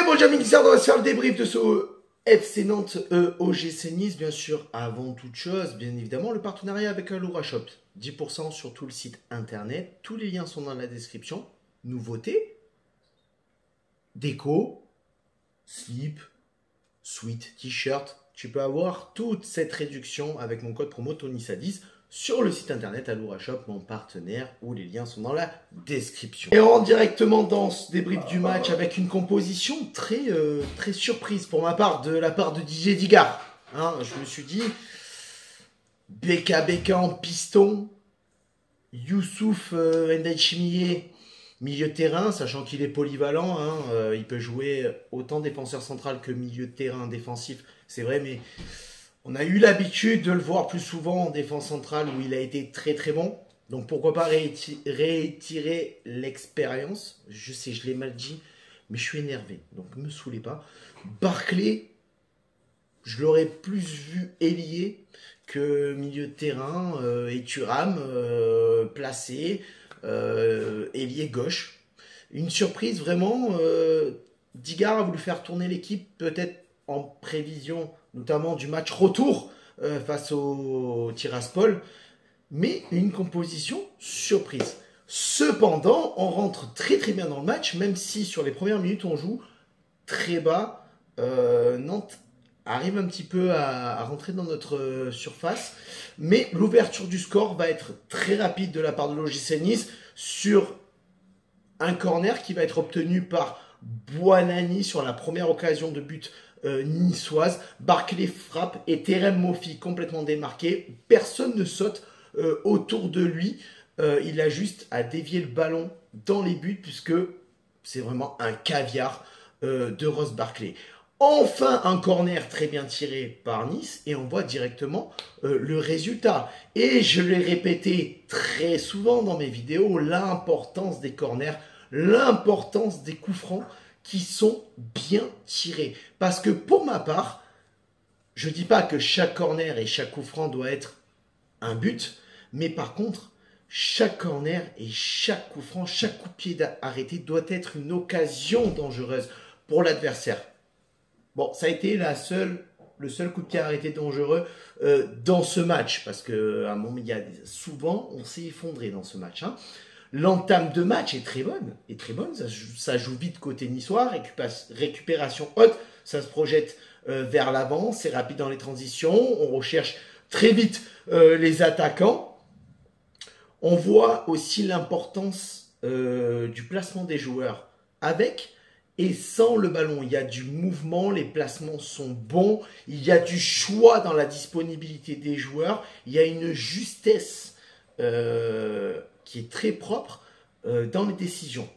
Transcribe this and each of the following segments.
Et bon, Jamie Guissard, on va se faire le débrief de ce FC Nantes OGC Nice, bien sûr, avant toute chose, bien évidemment, le partenariat avec Aloura Shop. 10% sur tout le site internet, tous les liens sont dans la description. Nouveautés, déco, slip, sweat, t-shirt. Tu peux avoir toute cette réduction avec mon code promo TonySa10 sur le site internet Aloura Shop, mon partenaire, où les liens sont dans la description. Et on rentre directement dans ce débrief du match avec une composition très surprise pour ma part, de la part de DJ Digard. Hein, je me suis dit, BK en piston, Youssouf Ndaychimiye, milieu de terrain, sachant qu'il est polyvalent, hein, il peut jouer autant défenseur central que milieu de terrain défensif, c'est vrai, mais on a eu l'habitude de le voir plus souvent en défense centrale où il a été très très bon. Donc pourquoi pas réitérer l'expérience. Je sais, je l'ai mal dit, mais je suis énervé, donc ne me saoulez pas. Barclay, je l'aurais plus vu ailier que milieu de terrain, et Thuram placé, ailier gauche. Une surprise vraiment, Digard a voulu faire tourner l'équipe peut-être en prévision notamment du match retour face au Tiraspol, mais une composition surprise. Cependant, on rentre très très bien dans le match, même si sur les premières minutes on joue très bas. Nantes arrive un petit peu à rentrer dans notre surface, mais l'ouverture du score va être très rapide de la part de l'OGC Nice sur un corner qui va être obtenu par Buonanni sur la première occasion de but niçoise. Barclay frappe et Terem Moffi complètement démarqué. Personne ne saute autour de lui. Il a juste à dévier le ballon dans les buts puisque c'est vraiment un caviar de Ross Barclay. Enfin, un corner très bien tiré par Nice et on voit directement le résultat. Et je l'ai répété très souvent dans mes vidéos, l'importance des corners, l'importance des coups francs qui sont bien tirés. Parce que pour ma part, je ne dis pas que chaque corner et chaque coup franc doit être un but, mais par contre, chaque corner et chaque coup franc, chaque coup de pied arrêté doit être une occasion dangereuse pour l'adversaire. Bon, ça a été le seul coup de pied arrêté dangereux dans ce match, parce qu'à un moment, souvent, on s'est effondré dans ce match. Hein. L'entame de match est très bonne, ça joue vite côté niçois, récupération haute, ça se projette vers l'avant, c'est rapide dans les transitions, on recherche très vite les attaquants. On voit aussi l'importance du placement des joueurs avec et sans le ballon. Il y a du mouvement, les placements sont bons, il y a du choix dans la disponibilité des joueurs, il y a une justesse qui est très propre dans les décisions.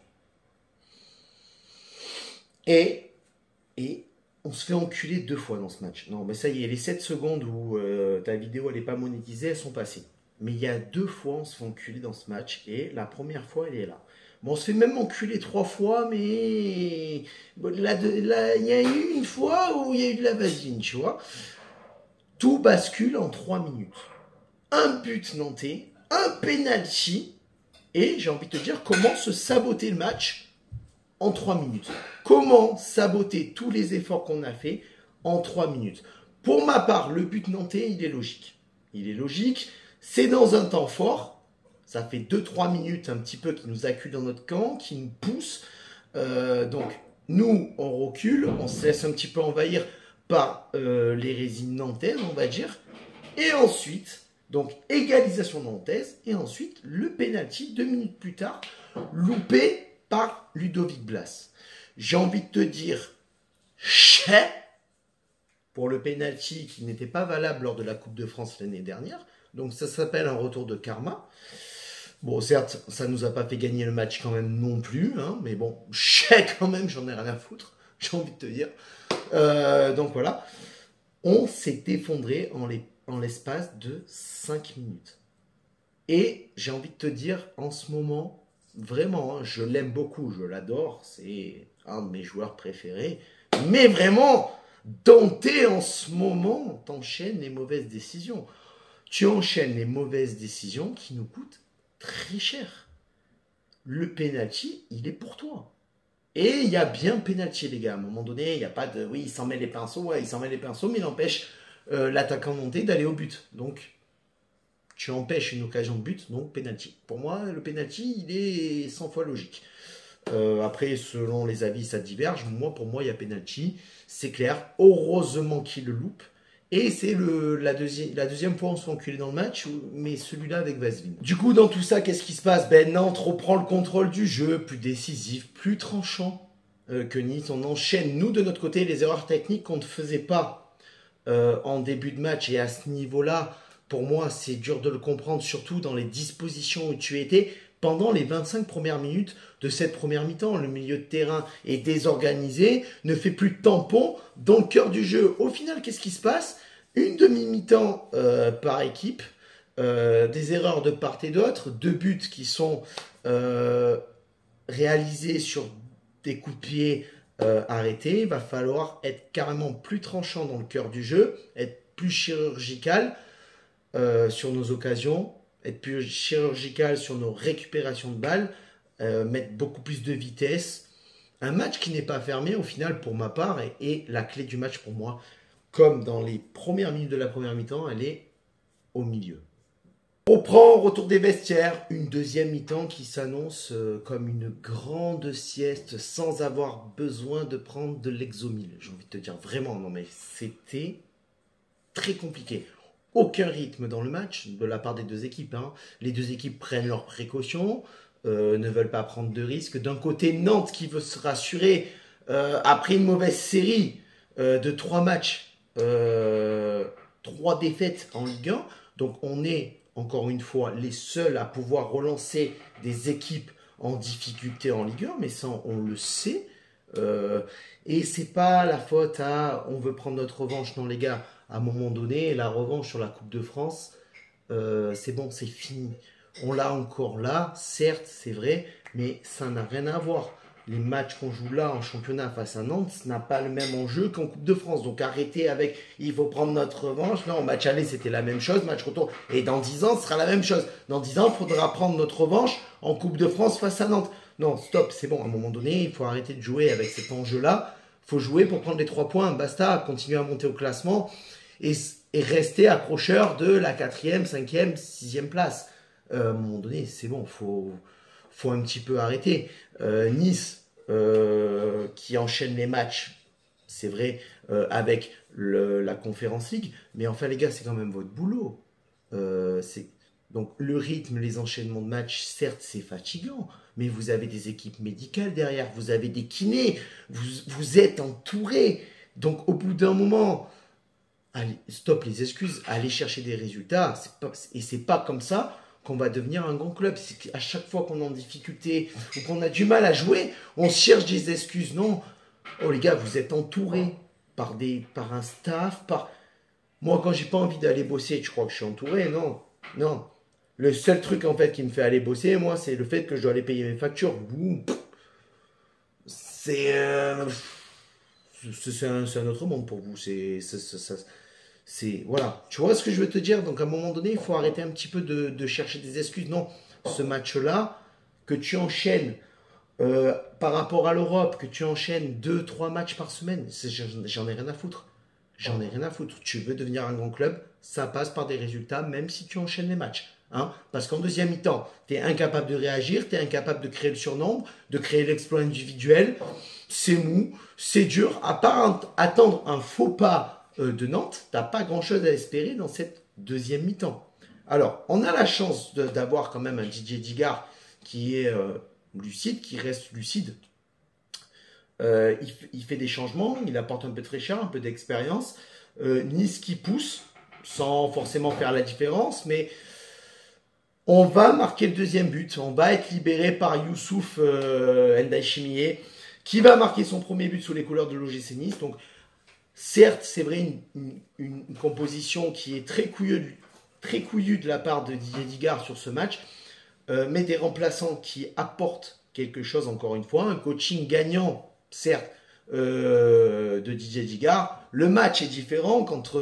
Et on se fait enculer 2 fois dans ce match. Non, mais ça y est, les 7 secondes où ta vidéo elle n'est pas monétisée, elles sont passées. Mais il y a 2 fois on se fait enculer dans ce match et la première fois elle est là. Bon, on se fait même enculer 3 fois, mais bon, là, il y a eu une fois où il y a eu de la vaseline, tu vois. Tout bascule en 3 minutes. Un but nantais, un penalty, et j'ai envie de te dire comment se saboter le match en 3 minutes. Comment saboter tous les efforts qu'on a fait en 3 minutes. Pour ma part, le but nantais, il est logique. Il est logique, c'est dans un temps fort. Ça fait 2-3 minutes un petit peu qui nous accule dans notre camp, qui nous pousse. Donc, nous, on recule, on se laisse un petit peu envahir par les résines nantaises, on va dire. Et ensuite, donc égalisation nantaise, et ensuite le penalty 2 minutes plus tard, loupé par Ludovic Blas. J'ai envie de te dire, chais pour le penalty qui n'était pas valable lors de la Coupe de France l'année dernière. Donc ça s'appelle un retour de karma. Bon, certes, ça nous a pas fait gagner le match quand même non plus, hein, mais bon, chais quand même, j'en ai rien à foutre, j'ai envie de te dire. Donc voilà, on s'est effondré en l'espace de 5 minutes. Et j'ai envie de te dire, en ce moment, vraiment, hein, je l'aime beaucoup, je l'adore, c'est un de mes joueurs préférés. Mais vraiment, Dante, en ce moment, t'enchaînes les mauvaises décisions. Tu enchaînes les mauvaises décisions qui nous coûtent très cher. Le penalty, il est pour toi. Et il y a bien penalty, les gars. À un moment donné, il n'y a pas de... Oui, il s'en met les pinceaux, ouais, il s'en met les pinceaux, mais il empêche l'attaquant monté d'aller au but. Donc, tu empêches une occasion de but, donc penalty. Pour moi, le penalty, il est 100 fois logique. Après, selon les avis, ça diverge. Moi, pour moi, il y a penalty. C'est clair. Heureusement qu'il le loupe. Et c'est la deuxième fois où on se fait enculer dans le match, mais celui-là avec Vaseline. Du coup, dans tout ça, qu'est-ce qui se passe? Ben, Nantes reprend le contrôle du jeu, plus décisif, plus tranchant que Nice. On enchaîne, nous, de notre côté, les erreurs techniques qu'on ne faisait pas en début de match. Et à ce niveau-là, pour moi, c'est dur de le comprendre, surtout dans les dispositions où tu étais pendant les 25 premières minutes de cette première mi-temps. Le milieu de terrain est désorganisé, ne fait plus de tampon dans le cœur du jeu. Au final, qu'est-ce qui se passe? Une demi-mi-temps par équipe, des erreurs de part et d'autre, 2 buts qui sont réalisés sur des coups de pied arrêtés. Il va falloir être carrément plus tranchant dans le cœur du jeu, être plus chirurgical sur nos occasions, être plus chirurgical sur nos récupérations de balles, mettre beaucoup plus de vitesse. Un match qui n'est pas fermé, au final, pour ma part, est la clé du match pour moi. Comme dans les premières minutes de la première mi-temps, elle est au milieu. On reprend, retour des vestiaires, une deuxième mi-temps qui s'annonce comme une grande sieste sans avoir besoin de prendre de l'exomil. J'ai envie de te dire vraiment, non mais c'était très compliqué. Aucun rythme dans le match de la part des deux équipes. Hein. Les deux équipes prennent leurs précautions, ne veulent pas prendre de risques. D'un côté, Nantes qui veut se rassurer après une mauvaise série de 3 matchs, 3 défaites en Ligue 1. Donc on est encore une fois les seuls à pouvoir relancer des équipes en difficulté en Ligue 1, mais ça on le sait. Et c'est pas la faute à on veut prendre notre revanche, non les gars. À un moment donné, la revanche sur la Coupe de France, c'est bon, c'est fini. On l'a encore là, certes, c'est vrai, mais ça n'a rien à voir. Les matchs qu'on joue là en championnat face à Nantes, ça n'a pas le même enjeu qu'en Coupe de France. Donc arrêtez avec il faut prendre notre revanche. Non, en match aller, c'était la même chose, match retour. Et dans 10 ans, ce sera la même chose. Dans 10 ans, il faudra prendre notre revanche en Coupe de France face à Nantes. Non, stop, c'est bon. À un moment donné, il faut arrêter de jouer avec cet enjeu-là. Il faut jouer pour prendre les 3 points. Basta, continuer à monter au classement et rester accrocheur de la 4e, 5e, 6e place. À un moment donné, c'est bon, faut un petit peu arrêter. Nice, qui enchaîne les matchs, c'est vrai, avec la Conference League, mais enfin les gars, c'est quand même votre boulot. Donc le rythme, les enchaînements de matchs, certes, c'est fatigant, mais vous avez des équipes médicales derrière, vous avez des kinés, vous êtes entouré. Donc au bout d'un moment, allez, stop les excuses, allez chercher des résultats, et c'est pas comme ça qu'on va devenir un grand club. C'est qu'à chaque fois qu'on est en difficulté ou qu'on a du mal à jouer, on cherche des excuses. Non. Oh les gars, vous êtes entourés par un staff. Moi, quand j'ai pas envie d'aller bosser, tu crois que je suis entouré? Non. Non. Le seul truc en fait qui me fait aller bosser, moi, c'est le fait que je dois aller payer mes factures. C'est un autre monde pour vous. Voilà, tu vois ce que je veux te dire. Donc à un moment donné, il faut arrêter un petit peu de chercher des excuses. Non, ce match-là, que tu enchaînes par rapport à l'Europe, que tu enchaînes 2-3 matchs par semaine, j'en ai rien à foutre. J'en ai rien à foutre. Tu veux devenir un grand club, ça passe par des résultats, même si tu enchaînes les matchs. Hein. Parce qu'en deuxième mi-temps, tu es incapable de réagir, tu es incapable de créer le surnombre, de créer l'exploit individuel. C'est mou, c'est dur. À part attendre un faux pas de Nantes, tu n'as pas grand-chose à espérer dans cette deuxième mi-temps. Alors, on a la chance d'avoir quand même un Didier Digard qui est lucide, qui reste lucide. Il fait des changements, il apporte un peu de fraîcheur, un peu d'expérience. Nice qui pousse, sans forcément faire la différence, mais on va marquer le deuxième but. On va être libéré par Youssouf N'Doye, qui va marquer son premier but sous les couleurs de l'OGC Nice. Donc, certes, c'est vrai, une composition qui est très couillue de la part de Didier Digard sur ce match, mais des remplaçants qui apportent quelque chose, encore une fois, un coaching gagnant, certes, de Didier Digard. Le match est différent quand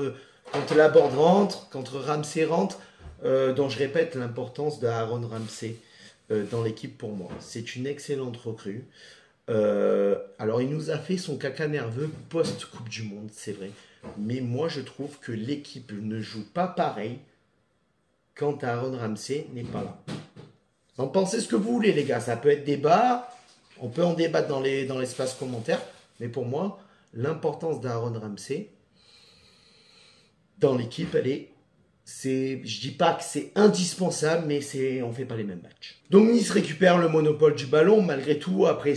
Laborde rentre, quand Ramsey rentre, dont je répète l'importance de Aaron Ramsey dans l'équipe pour moi. C'est une excellente recrue. Alors, il nous a fait son caca nerveux post-Coupe du Monde, c'est vrai. Mais moi, je trouve que l'équipe ne joue pas pareil quand Aaron Ramsey n'est pas là. En pensez ce que vous voulez, les gars. Ça peut être débat. On peut en débattre dans l'espace commentaire. Mais pour moi, l'importance d'Aaron Ramsey dans l'équipe, je dis pas que c'est indispensable, mais on fait pas les mêmes matchs. Donc Nice récupère le monopole du ballon malgré tout après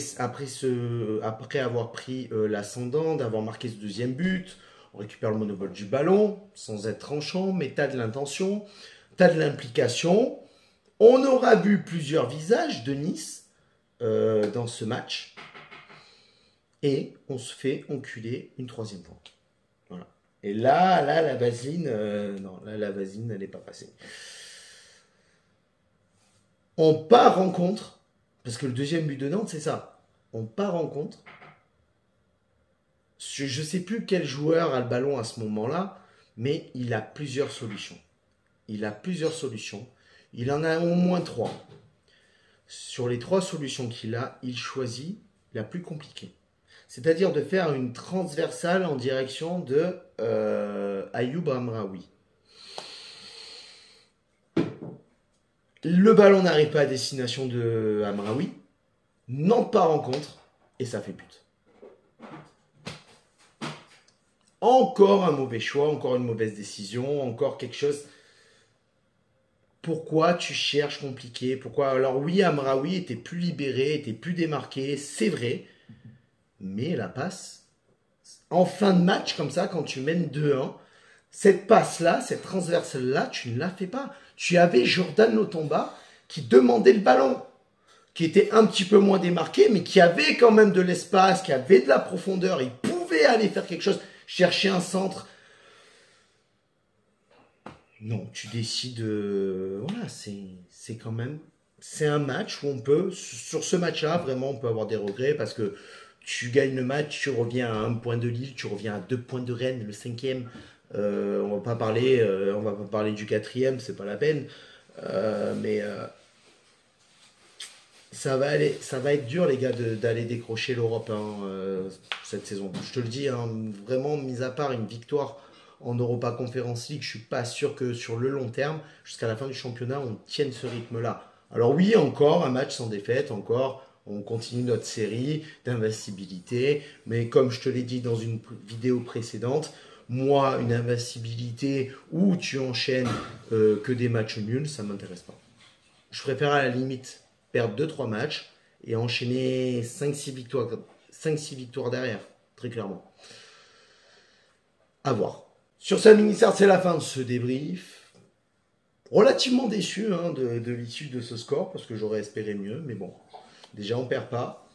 avoir pris l'ascendant, d'avoir marqué ce deuxième but. On récupère le monopole du ballon sans être tranchant, mais t'as de l'intention, t'as de l'implication. On aura vu plusieurs visages de Nice dans ce match et on se fait enculer une troisième fois. Voilà. Et là, la vaseline, non, là, la vaseline, elle n'est pas passée. On part en contre, parce que le deuxième but de Nantes, c'est ça. On part en contre. Je ne sais plus quel joueur a le ballon à ce moment-là, mais il a plusieurs solutions. Il en a au moins trois. Sur les trois solutions qu'il a, il choisit la plus compliquée. C'est-à-dire de faire une transversale en direction de Ayoub Amraoui. Le ballon n'arrive pas à destination de Amraoui. Nantes part en contre et ça fait but. Encore un mauvais choix, encore une mauvaise décision, encore quelque chose. Pourquoi tu cherches compliqué? Pourquoi? Alors oui, Amraoui était plus libéré, était plus démarqué, c'est vrai. Mais la passe, en fin de match, comme ça, quand tu mènes 2-1, cette passe-là, cette transversale-là, tu ne la fais pas. Tu avais Jordan Lotomba qui demandait le ballon, qui était un petit peu moins démarqué, mais qui avait quand même de l'espace, qui avait de la profondeur. Il pouvait aller faire quelque chose, chercher un centre. Non, tu décides. Voilà, c'est quand même. C'est un match où on peut. Sur ce match-là, vraiment, on peut avoir des regrets parce que tu gagnes le match, tu reviens à un point de Lille, tu reviens à 2 points de Rennes, le cinquième. On va pas parler du quatrième, c'est pas la peine. Mais ça va être dur, les gars, d'aller décrocher l'Europe cette saison. Je te le dis, hein, vraiment, mis à part une victoire en Europa Conference League, je suis pas sûr que sur le long terme, jusqu'à la fin du championnat, on tienne ce rythme-là. Alors oui, encore un match sans défaite, encore, on continue notre série d'invincibilité, mais comme je te l'ai dit dans une vidéo précédente, moi, une invincibilité où tu enchaînes que des matchs nuls, ça m'intéresse pas. Je préfère à la limite perdre 2-3 matchs et enchaîner 5-6 victoires derrière, très clairement. À voir. Sur sa mini-carte, c'est la fin de ce débrief. Relativement déçu de l'issue de ce score, parce que j'aurais espéré mieux, mais bon. Déjà, on perd pas.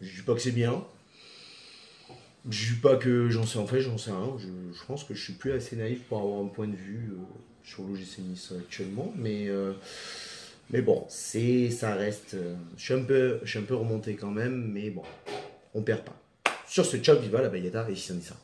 Je dis pas que c'est bien. Je dis pas que j'en sais, en fait, j'en sais rien. Je pense que je suis plus assez naïf pour avoir un point de vue sur l'OGC Nice actuellement, mais bon, ça reste. Je suis un peu remonté quand même, mais bon, on perd pas. Sur ce, ciao, viva la Bayeta et Sissa.